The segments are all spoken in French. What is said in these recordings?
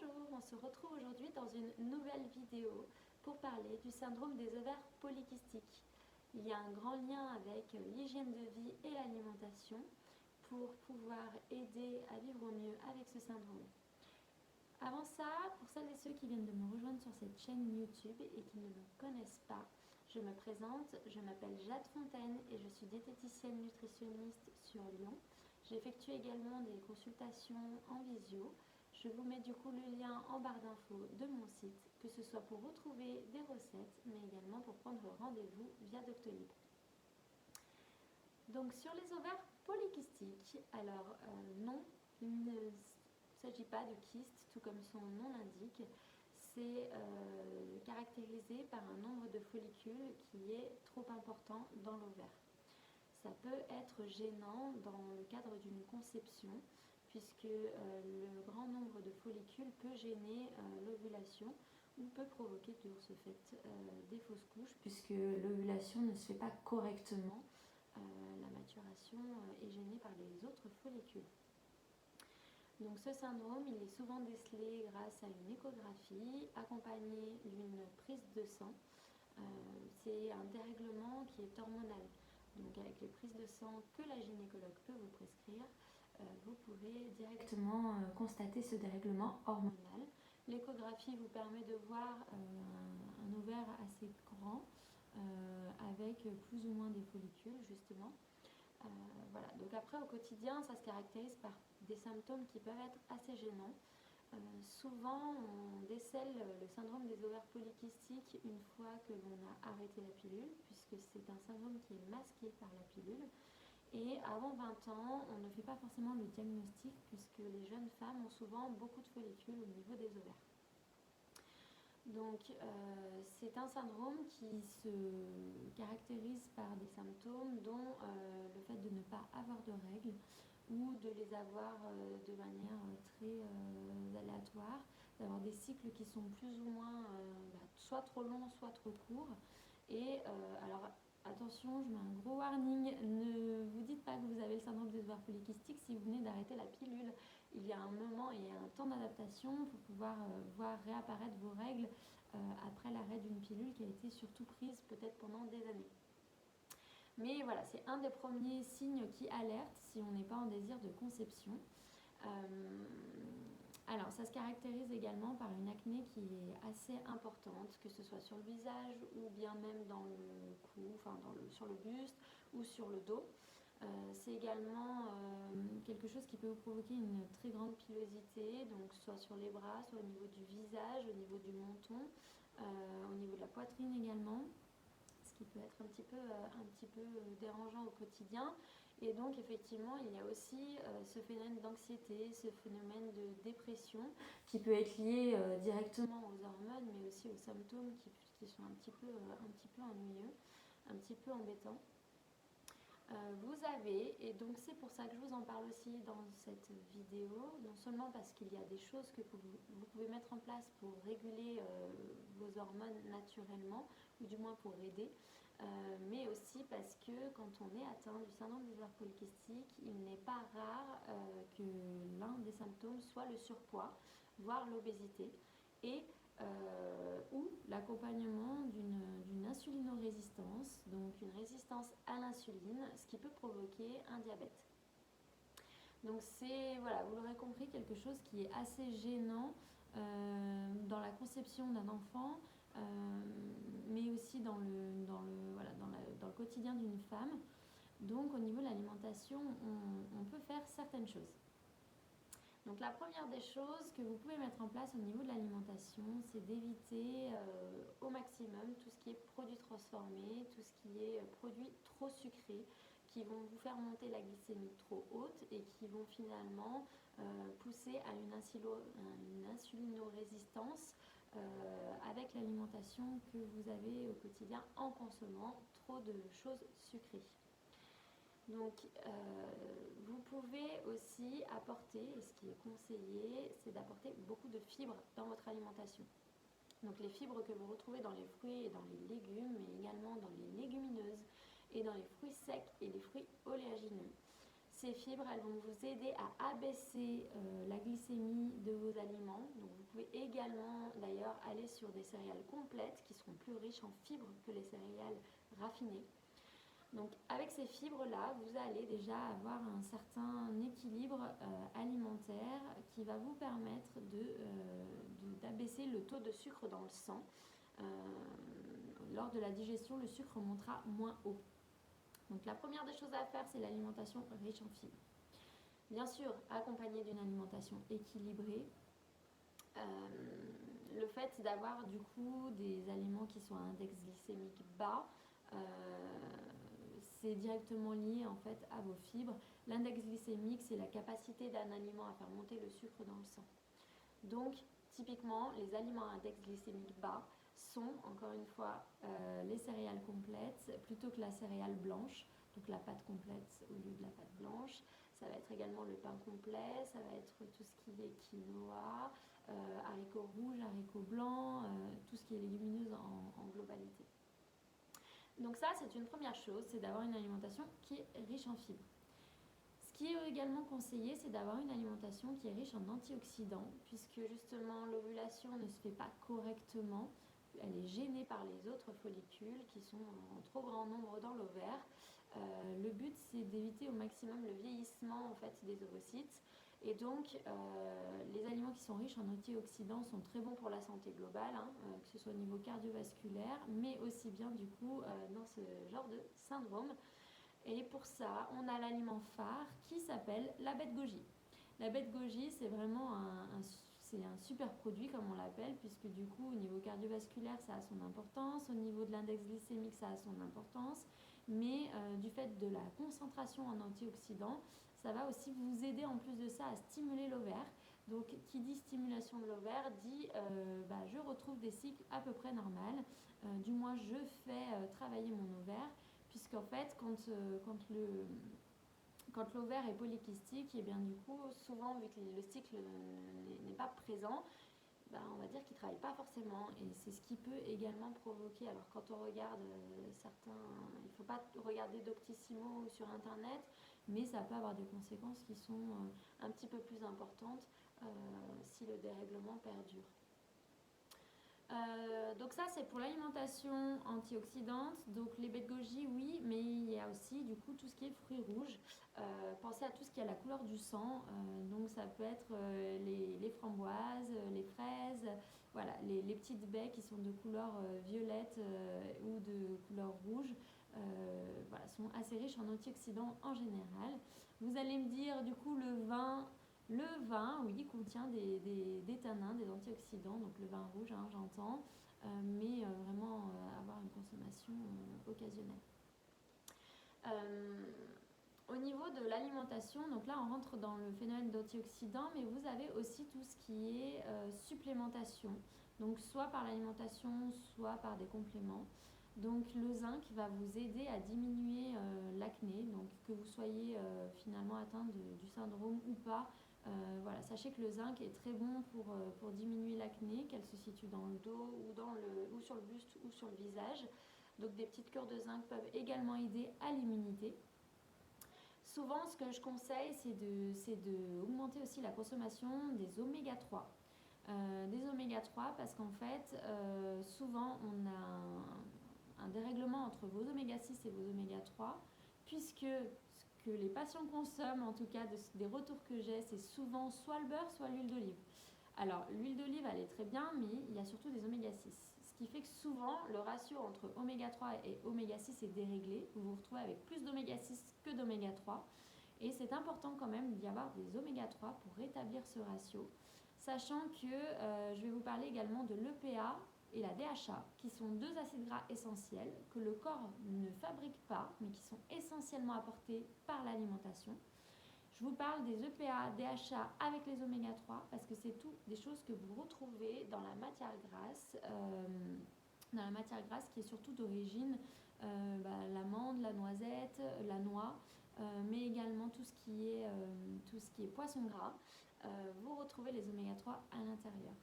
Bonjour, on se retrouve aujourd'hui dans une nouvelle vidéo pour parler du syndrome des ovaires polykystiques. Il y a un grand lien avec l'hygiène de vie et l'alimentation pour pouvoir aider à vivre au mieux avec ce syndrome. Avant ça, pour celles et ceux qui viennent de me rejoindre sur cette chaîne YouTube et qui ne me connaissent pas, je me présente, je m'appelle Jade Fontaine et je suis diététicienne nutritionniste sur Lyon. J'effectue également des consultations en visio. Je vous mets du coup le lien en barre d'infos de mon site, que ce soit pour retrouver des recettes, mais également pour prendre rendez-vous via Doctolib. Donc sur les ovaires polykystiques, alors non, il ne s'agit pas de kyste, tout comme son nom l'indique. C'est caractérisé par un nombre de follicules qui est trop important dans l'ovaire. Ça peut être gênant dans le cadre d'une conception, puisque le grand nombre de follicules peut gêner l'ovulation ou peut provoquer de ce fait des fausses couches, puisque l'ovulation ne se fait pas correctement. La maturation est gênée par les autres follicules. Donc ce syndrome, il est souvent décelé grâce à une échographie accompagnée d'une prise de sang. C'est un dérèglement qui est hormonal. Donc avec les prises de sang que la gynécologue peut vous prescrire, vous pourrez directement constater ce dérèglement hormonal. L'échographie vous permet de voir un ovaire assez grand avec plus ou moins des follicules justement. Voilà. Donc après au quotidien, ça se caractérise par des symptômes qui peuvent être assez gênants. Souvent, on décèle le syndrome des ovaires polykystiques une fois que l'on a arrêté la pilule, puisque c'est un syndrome qui est masqué par la pilule. Et avant 20 ans, on ne fait pas forcément le diagnostic, puisque les jeunes femmes ont souvent beaucoup de follicules au niveau des ovaires. Donc, c'est un syndrome qui se caractérise par des symptômes dont le fait de ne pas avoir de règles, ou de les avoir de manière très aléatoire, d'avoir des cycles qui sont plus ou moins soit trop longs, soit trop courts. Et alors attention, je mets un gros warning, ne vous dites pas que vous avez le syndrome des ovaires polykystiques si vous venez d'arrêter la pilule. Il y a un moment et un temps d'adaptation pour pouvoir voir réapparaître vos règles après l'arrêt d'une pilule qui a été surtout prise peut-être pendant des années. Mais voilà, c'est un des premiers signes qui alerte si on n'est pas en désir de conception. Alors, ça se caractérise également par une acné qui est assez importante, que ce soit sur le visage ou bien même dans le cou, enfin sur le buste ou sur le dos. C'est également quelque chose qui peut vous provoquer une très grande pilosité, donc soit sur les bras, soit au niveau du visage, au niveau du menton, au niveau de la poitrine également, ce qui peut être un petit peu dérangeant au quotidien. Et donc effectivement, il y a aussi ce phénomène d'anxiété, ce phénomène de dépression qui peut être lié directement aux hormones, mais aussi aux symptômes qui sont un petit peu ennuyeux, un petit peu embêtants. Vous avez, et donc c'est pour ça que je vous en parle aussi dans cette vidéo, non seulement parce qu'il y a des choses que vous pouvez mettre en place pour réguler vos hormones naturellement, ou du moins pour aider, mais aussi parce que quand on est atteint du syndrome des ovaires polykystiques, il n'est pas rare que l'un des symptômes soit le surpoids, voire l'obésité, et ou l'accompagnement d'une insulinorésistance, donc une résistance à l'insuline, ce qui peut provoquer un diabète. Donc c'est, voilà, vous l'aurez compris, quelque chose qui est assez gênant dans la conception d'un enfant, mais aussi dans le quotidien d'une femme. Donc au niveau de l'alimentation, on peut faire certaines choses. Donc la première des choses que vous pouvez mettre en place au niveau de l'alimentation, c'est d'éviter au maximum tout ce qui est produits transformés, tout ce qui est produits trop sucrés, qui vont vous faire monter la glycémie trop haute et qui vont finalement pousser à une insulinorésistance avec l'alimentation que vous avez au quotidien en consommant trop de choses sucrées. Donc, vous pouvez aussi apporter, et ce qui est conseillé, c'est d'apporter beaucoup de fibres dans votre alimentation. Donc, les fibres que vous retrouvez dans les fruits et dans les légumes, mais également dans les légumineuses et dans les fruits secs et les fruits oléagineux. Ces fibres, elles vont vous aider à abaisser la glycémie de vos aliments. Donc vous pouvez également d'ailleurs aller sur des céréales complètes qui seront plus riches en fibres que les céréales raffinées. Donc avec ces fibres-là, vous allez déjà avoir un certain équilibre alimentaire qui va vous permettre d'abaisser le taux de sucre dans le sang. Lors de la digestion, le sucre montera moins haut. Donc la première des choses à faire, c'est l'alimentation riche en fibres. Bien sûr, accompagnée d'une alimentation équilibrée. Le fait d'avoir du coup des aliments qui sont à index glycémique bas, c'est directement lié en fait à vos fibres. L'index glycémique, c'est la capacité d'un aliment à faire monter le sucre dans le sang. Donc, typiquement, les aliments à index glycémique bas sont, encore une fois, les céréales complètes plutôt que la céréale blanche, donc la pâte complète au lieu de la pâte blanche. Ça va être également le pain complet, ça va être tout ce qui est quinoa, haricots rouges, haricots blancs, tout ce qui est légumineuse en globalité. Donc ça, c'est une première chose, c'est d'avoir une alimentation qui est riche en fibres. Ce qui est également conseillé, c'est d'avoir une alimentation qui est riche en antioxydants, puisque justement l'ovulation ne se fait pas correctement, elle est gênée par les autres follicules qui sont en trop grand nombre dans l'ovaire. Le but, c'est d'éviter au maximum le vieillissement en fait, des ovocytes. Et donc, les aliments qui sont riches en antioxydants sont très bons pour la santé globale, que ce soit au niveau cardiovasculaire, mais aussi bien du coup dans ce genre de syndrome. Et pour ça, on a l'aliment phare qui s'appelle la baie de goji. La baie de goji, c'est vraiment un super produit, comme on l'appelle, puisque du coup, au niveau cardiovasculaire, ça a son importance, au niveau de l'index glycémique, ça a son importance, mais du fait de la concentration en antioxydants, ça va aussi vous aider en plus de ça à stimuler l'ovaire. Donc, qui dit stimulation de l'ovaire dit je retrouve des cycles à peu près normaux, du moins je fais travailler mon ovaire, puisqu'en fait, quand l'ovaire est polykystique, et bien du coup, souvent, vu que le cycle n'est pas présent, on va dire qu'il ne travaille pas forcément. Et c'est ce qui peut également provoquer, alors quand on regarde certains, il ne faut pas regarder Doctissimo sur Internet, mais ça peut avoir des conséquences qui sont un petit peu plus importantes si le dérèglement perdure. Donc ça c'est pour l'alimentation antioxydante, donc les baies de goji oui, mais il y a aussi du coup tout ce qui est fruits rouges. Pensez à tout ce qui a la couleur du sang, donc ça peut être les framboises, les fraises, voilà, les petites baies qui sont de couleur violette ou de couleur rouge, voilà, sont assez riches en antioxydants en général. Vous allez me dire du coup le vin, oui, contient des tanins, des antioxydants, donc le vin rouge, j'entends, mais vraiment avoir une consommation occasionnelle. Au niveau de l'alimentation, donc là on rentre dans le phénomène d'antioxydants, mais vous avez aussi tout ce qui est supplémentation, donc soit par l'alimentation, soit par des compléments. Donc le zinc va vous aider à diminuer l'acné, donc que vous soyez finalement atteint du syndrome ou pas. Voilà, sachez que le zinc est très bon pour diminuer l'acné, qu'elle se situe dans le dos ou sur le buste ou sur le visage. Donc des petites cures de zinc peuvent également aider à l'immunité. Souvent, ce que je conseille, c'est d'augmenter aussi la consommation des oméga 3. Des oméga 3 parce qu'en fait, souvent, on a un dérèglement entre vos oméga 6 et vos oméga 3, puisque ce que les patients consomment, en tout cas des retours que j'ai, c'est souvent soit le beurre, soit l'huile d'olive. Alors, l'huile d'olive, elle est très bien, mais il y a surtout des oméga 6. Ce qui fait que souvent, le ratio entre oméga 3 et oméga 6 est déréglé. Vous vous retrouvez avec plus d'oméga 6 que d'oméga 3. Et c'est important quand même d'y avoir des oméga 3 pour rétablir ce ratio. Sachant que je vais vous parler également de l'EPA et la DHA, qui sont deux acides gras essentiels que le corps ne fabrique pas, mais qui sont essentiellement apportés par l'alimentation. Je vous parle des EPA, DHA avec les oméga 3 parce que c'est tout des choses que vous retrouvez dans la matière grasse, qui est surtout d'origine l'amande, la noisette, la noix, mais également tout ce qui est poisson gras. Vous retrouvez les oméga 3 à l'intérieur.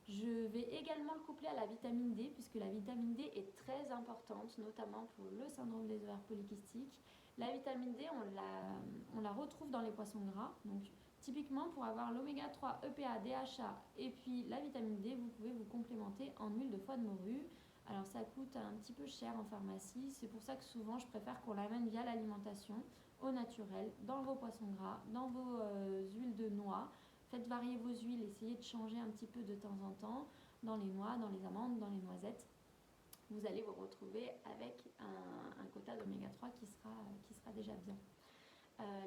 Je vais également le coupler à la vitamine D, puisque la vitamine D est très importante, notamment pour le syndrome des ovaires polykystiques. La vitamine D, on la retrouve dans les poissons gras. Donc, typiquement, pour avoir l'oméga 3, EPA, DHA et puis la vitamine D, vous pouvez vous complémenter en huile de foie de morue. Alors, ça coûte un petit peu cher en pharmacie. C'est pour ça que souvent, je préfère qu'on l'amène via l'alimentation, au naturel, dans vos poissons gras, dans vos huiles de noix. Faites varier vos huiles, essayez de changer un petit peu de temps en temps, dans les noix, dans les amandes, dans les noisettes. Vous allez vous retrouver avec un quota d'oméga 3 qui sera déjà bien.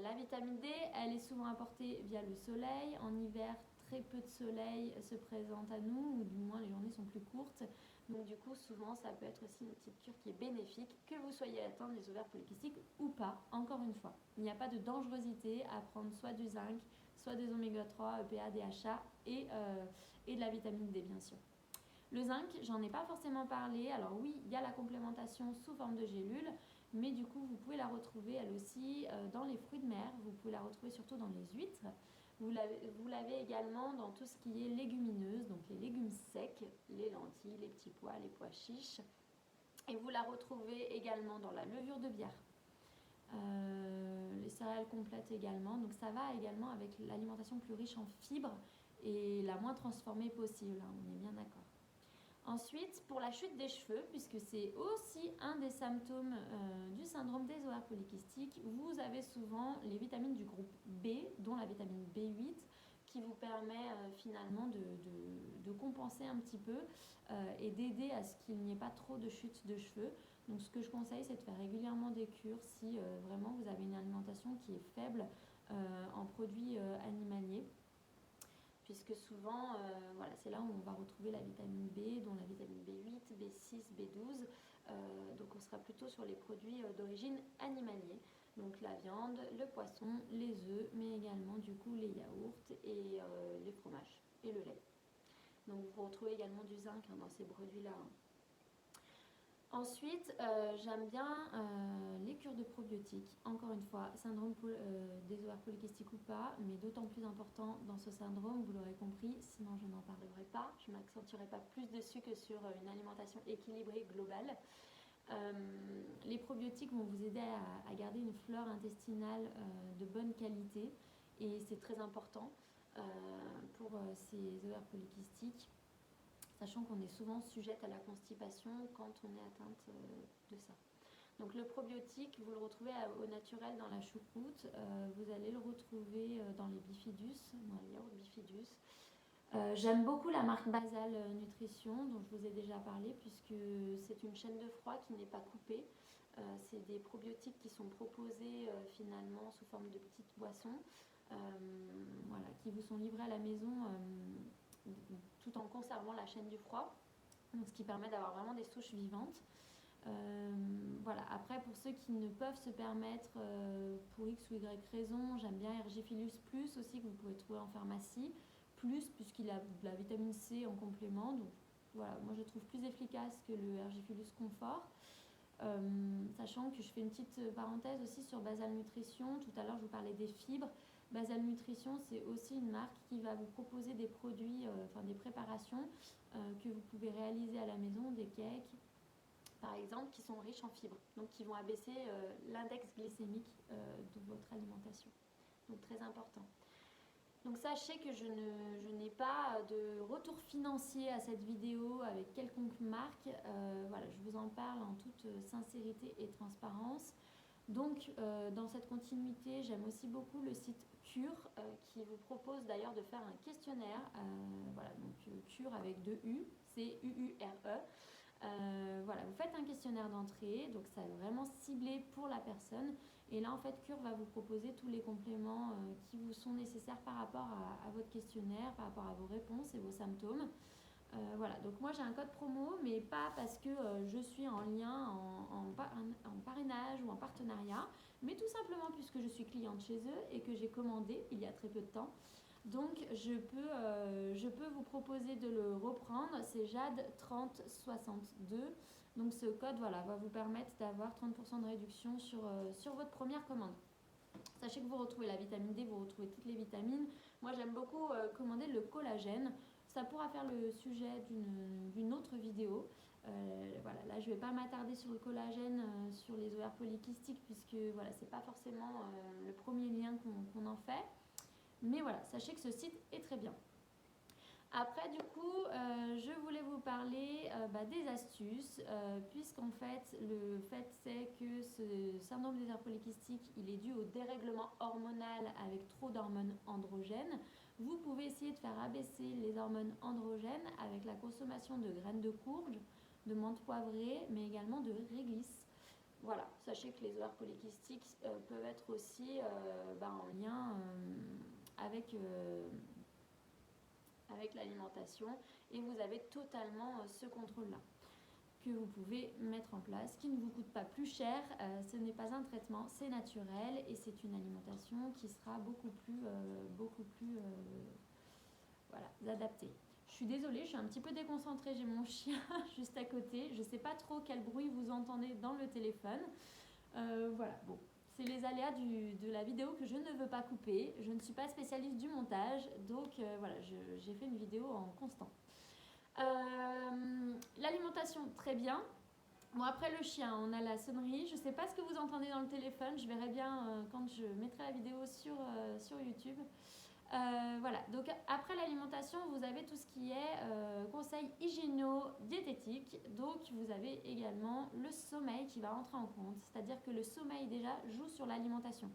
La vitamine D, elle est souvent apportée via le soleil. En hiver, très peu de soleil se présente à nous, ou du moins les journées sont plus courtes. Donc du coup, souvent, ça peut être aussi une petite cure qui est bénéfique, que vous soyez atteint des ovaires polykystiques ou pas, encore une fois. Il n'y a pas de dangerosité à prendre soit du zinc, soit des oméga 3, EPA, DHA et de la vitamine D, bien sûr. Le zinc, j'en ai pas forcément parlé. Alors oui, il y a la complémentation sous forme de gélule, mais du coup, vous pouvez la retrouver elle aussi dans les fruits de mer. Vous pouvez la retrouver surtout dans les huîtres. Vous l'avez également dans tout ce qui est légumineuse, donc les légumes secs, les lentilles, les petits pois, les pois chiches. Et vous la retrouvez également dans la levure de bière. Les céréales complètes également. Donc ça va également avec l'alimentation plus riche en fibres et la moins transformée possible, hein, on est bien d'accord. Ensuite, pour la chute des cheveux, puisque c'est aussi un des symptômes du syndrome des ovaires polykystiques, vous avez souvent les vitamines du groupe B, dont la vitamine B8, qui vous permet finalement de compenser un petit peu et d'aider à ce qu'il n'y ait pas trop de chute de cheveux. Donc ce que je conseille, c'est de faire régulièrement des cures si vraiment vous avez une alimentation qui est faible en produits animaliers. Puisque souvent, voilà, c'est là où on va retrouver la vitamine B, dont la vitamine B8, B6, B12. Donc on sera plutôt sur les produits d'origine animalier. Donc la viande, le poisson, les œufs, mais également du coup les yaourts et les fromages et le lait. Donc vous retrouvez également du zinc dans ces produits-là. Ensuite, j'aime bien les cures de probiotiques. Encore une fois, syndrome des ovaires polykystiques ou pas, mais d'autant plus important dans ce syndrome, vous l'aurez compris, sinon je n'en parlerai pas. Je ne m'accentuerai pas plus dessus que sur une alimentation équilibrée globale. Les probiotiques vont vous aider à garder une flore intestinale de bonne qualité et c'est très important pour ces ovaires polykystiques. Sachant qu'on est souvent sujette à la constipation quand on est atteinte de ça. Donc le probiotique, vous le retrouvez au naturel dans la choucroute, vous allez le retrouver dans les bifidus, dans les yaourts bifidus. J'aime beaucoup la marque Basal Nutrition, dont je vous ai déjà parlé, puisque c'est une chaîne de froid qui n'est pas coupée. C'est des probiotiques qui sont proposés finalement sous forme de petites boissons, voilà, qui vous sont livrées à la maison tout en conservant la chaîne du froid, donc ce qui permet d'avoir vraiment des souches vivantes. Voilà. Après, pour ceux qui ne peuvent se permettre pour X ou Y raison, j'aime bien Ergifilus Plus aussi, que vous pouvez trouver en pharmacie, puisqu'il a de la vitamine C en complément, donc voilà, moi je le trouve plus efficace que le Ergifilus Confort. Sachant que je fais une petite parenthèse aussi sur Basal Nutrition, tout à l'heure je vous parlais des fibres. Basal Nutrition, c'est aussi une marque qui va vous proposer des produits, des préparations que vous pouvez réaliser à la maison, des cakes par exemple, qui sont riches en fibres, donc qui vont abaisser l'index glycémique de votre alimentation. Donc très important. Donc sachez que je n'ai pas de retour financier à cette vidéo avec quelconque marque. Voilà, je vous en parle en toute sincérité et transparence. Donc dans cette continuité, j'aime aussi beaucoup le site Cure qui vous propose d'ailleurs de faire un questionnaire. Voilà, donc Cure avec 2 U, c'est UURE. Voilà, vous faites un questionnaire d'entrée, donc ça est vraiment ciblé pour la personne. Et là, en fait, Cure va vous proposer tous les compléments qui vous sont nécessaires par rapport à votre questionnaire, par rapport à vos réponses et vos symptômes. Voilà, donc moi j'ai un code promo, mais pas parce que je suis en lien, en parrainage ou en partenariat, mais tout simplement puisque je suis cliente chez eux et que j'ai commandé il y a très peu de temps. Donc je peux vous proposer de le reprendre, c'est Jade 3062. Donc ce code voilà, va vous permettre d'avoir 30% de réduction sur votre première commande. Sachez que vous retrouvez la vitamine D, vous retrouvez toutes les vitamines. Moi j'aime beaucoup commander le collagène. ça pourra faire le sujet d'une autre vidéo. Voilà, là je ne vais pas m'attarder sur le collagène, sur les ovaires polykystiques, puisque voilà, c'est pas forcément le premier lien qu'on en fait. Mais voilà, sachez que ce site est très bien. Après, du coup, je voulais vous parler des astuces, puisqu'en fait, le fait c'est que ce syndrome des ovaires polykystiques, il est dû au dérèglement hormonal avec trop d'hormones androgènes. Vous pouvez essayer de faire abaisser les hormones androgènes avec la consommation de graines de courge, de menthe poivrée, mais également de réglisse. Voilà, sachez que les ovaires polykystiques peuvent être aussi en lien avec l'alimentation, et vous avez totalement ce contrôle-là que vous pouvez mettre en place, qui ne vous coûte pas plus cher. Ce n'est pas un traitement, c'est naturel, et c'est une alimentation qui sera beaucoup plus adaptée. Je suis désolée, je suis un petit peu déconcentrée, j'ai mon chien juste à côté, je ne sais pas trop quel bruit vous entendez dans le téléphone. Voilà, bon, c'est les aléas de la vidéo que je ne veux pas couper. Je ne suis pas spécialiste du montage, donc voilà, j'ai fait une vidéo en constant. L'alimentation, très bien. Bon, après le chien, on a la sonnerie. Je ne sais pas ce que vous entendez dans le téléphone. Je verrai bien quand je mettrai la vidéo sur YouTube. Voilà, donc après l'alimentation, vous avez tout ce qui est conseils hygiéno-diététiques. Donc vous avez également le sommeil qui va entrer en compte. C'est-à-dire que le sommeil déjà joue sur l'alimentation.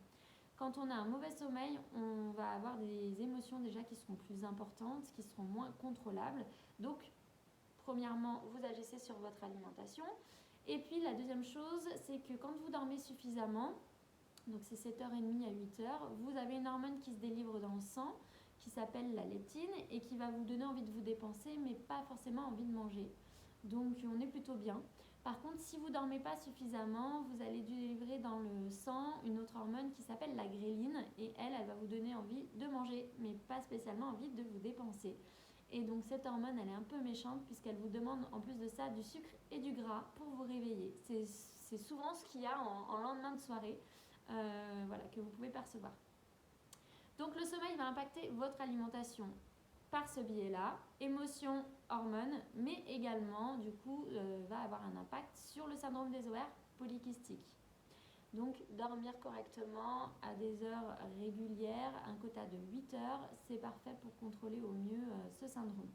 Quand on a un mauvais sommeil, on va avoir des émotions déjà qui seront plus importantes, qui seront moins contrôlables. Donc, premièrement, vous agissez sur votre alimentation. Et puis, la deuxième chose, c'est que quand vous dormez suffisamment, donc c'est 7h30 à 8h, vous avez une hormone qui se délivre dans le sang, qui s'appelle la leptine, et qui va vous donner envie de vous dépenser, mais pas forcément envie de manger. Donc, on est plutôt bien. Par contre, si vous ne dormez pas suffisamment, vous allez délivrer dans le sang une autre hormone qui s'appelle la gréline, et elle va vous donner envie de manger, mais pas spécialement envie de vous dépenser. Et donc cette hormone, elle est un peu méchante puisqu'elle vous demande en plus de ça du sucre et du gras pour vous réveiller. C'est souvent ce qu'il y a en lendemain de soirée, voilà, que vous pouvez percevoir. Donc le sommeil va impacter votre alimentation par ce biais-là, émotions, hormones, mais également du coup va avoir un impact sur le syndrome des ovaires polykystiques. Donc dormir correctement à des heures régulières, un quota de 8 heures, c'est parfait pour contrôler au mieux ce syndrome.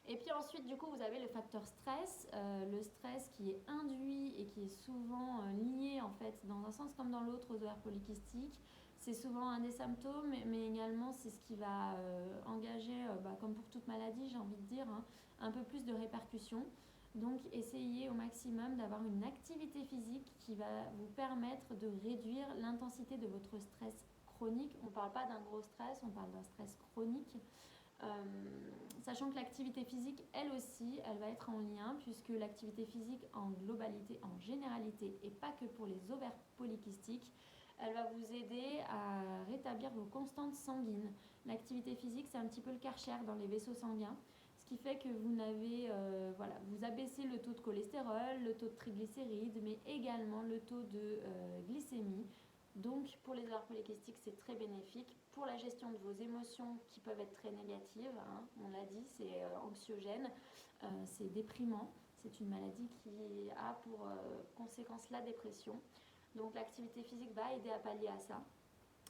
Et puis ensuite, du coup, vous avez le facteur stress, le stress qui est induit et qui est souvent lié en fait dans un sens comme dans l'autre aux ovaires polykystiques. C'est souvent un des symptômes, mais également c'est ce qui va engager, comme pour toute maladie, j'ai envie de dire, un peu plus de répercussions. Donc essayez au maximum d'avoir une activité physique qui va vous permettre de réduire l'intensité de votre stress chronique. On ne parle pas d'un gros stress, on parle d'un stress chronique. Sachant que l'activité physique, elle aussi, elle va être en lien, puisque l'activité physique en globalité, en généralité, et pas que pour les ovaires polykystiques, elle va vous aider à rétablir vos constantes sanguines. L'activité physique, c'est un petit peu le Karcher dans les vaisseaux sanguins, ce qui fait que vous abaissez le taux de cholestérol, le taux de triglycérides, mais également le taux de glycémie. Donc pour les ovaires polykystiques, c'est très bénéfique. Pour la gestion de vos émotions qui peuvent être très négatives, on l'a dit, c'est anxiogène, c'est déprimant. C'est une maladie qui a pour conséquence la dépression. Donc l'activité physique va aider à pallier à ça.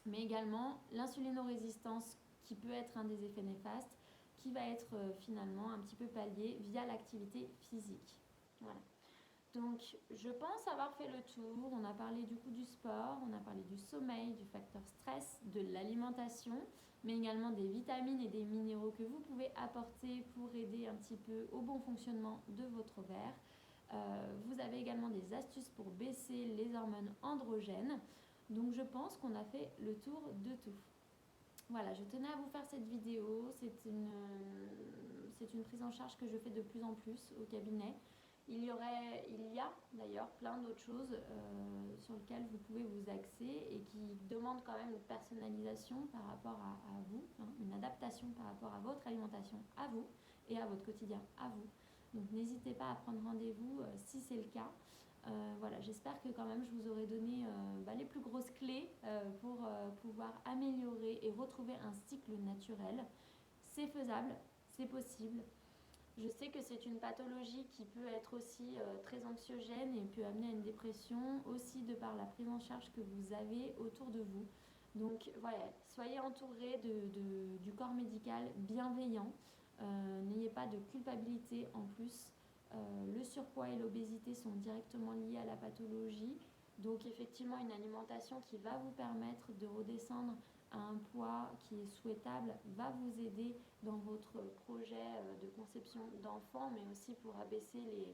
Mais également l'insulinorésistance qui peut être un des effets néfastes, qui va être finalement un petit peu pallié via l'activité physique. Voilà. Donc, je pense avoir fait le tour. On a parlé du coup du sport, on a parlé du sommeil, du facteur stress, de l'alimentation, mais également des vitamines et des minéraux que vous pouvez apporter pour aider un petit peu au bon fonctionnement de votre ovaire. Vous avez également des astuces pour baisser les hormones androgènes. Donc, je pense qu'on a fait le tour de tout. Voilà, je tenais à vous faire cette vidéo. C'est une prise en charge que je fais de plus en plus au cabinet. Il y a d'ailleurs plein d'autres choses sur lesquelles vous pouvez vous axer et qui demandent quand même une personnalisation par rapport à vous, une adaptation par rapport à votre alimentation, à vous et à votre quotidien, à vous. Donc n'hésitez pas à prendre rendez-vous si c'est le cas. Voilà, j'espère que quand même je vous aurai donné les plus grosses clés pour pouvoir améliorer et retrouver un cycle naturel. C'est faisable, c'est possible. Je sais que c'est une pathologie qui peut être aussi très anxiogène et peut amener à une dépression, aussi de par la prise en charge que vous avez autour de vous. Donc voilà, soyez entourés du corps médical bienveillant. N'ayez pas de culpabilité en plus. Le surpoids et l'obésité sont directement liés à la pathologie. Donc effectivement, une alimentation qui va vous permettre de redescendre à un poids qui est souhaitable va vous aider dans votre projet de conception d'enfant, mais aussi pour abaisser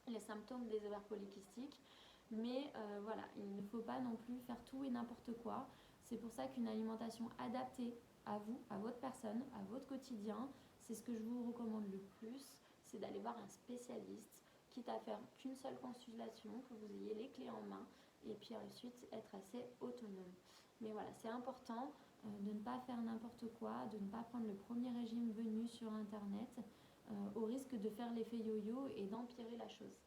les symptômes des ovaires polykystiques. Mais voilà, il ne faut pas non plus faire tout et n'importe quoi. C'est pour ça qu'une alimentation adaptée à vous, à votre personne, à votre quotidien, c'est ce que je vous recommande le plus, c'est d'aller voir un spécialiste, quitte à faire qu'une seule consultation, que vous ayez les clés en main, et puis ensuite être assez autonome. Mais voilà, c'est important de ne pas faire n'importe quoi, de ne pas prendre le premier régime venu sur internet, au risque de faire l'effet yo-yo et d'empirer la chose.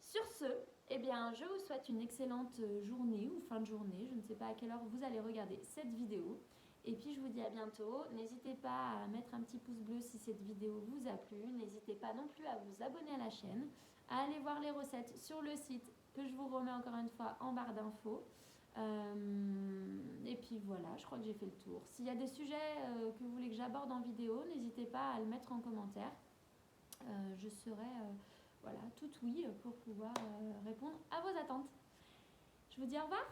Sur ce, eh bien, je vous souhaite une excellente journée ou fin de journée. Je ne sais pas à quelle heure vous allez regarder cette vidéo. Et puis, je vous dis à bientôt. N'hésitez pas à mettre un petit pouce bleu si cette vidéo vous a plu. N'hésitez pas non plus à vous abonner à la chaîne, à aller voir les recettes sur le site que je vous remets encore une fois en barre d'infos. Et puis voilà, je crois que j'ai fait le tour. S'il y a des sujets que vous voulez que j'aborde en vidéo, n'hésitez pas à le mettre en commentaire. Je serai voilà, tout oui pour pouvoir répondre à vos attentes. Je vous dis au revoir,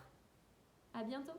à bientôt.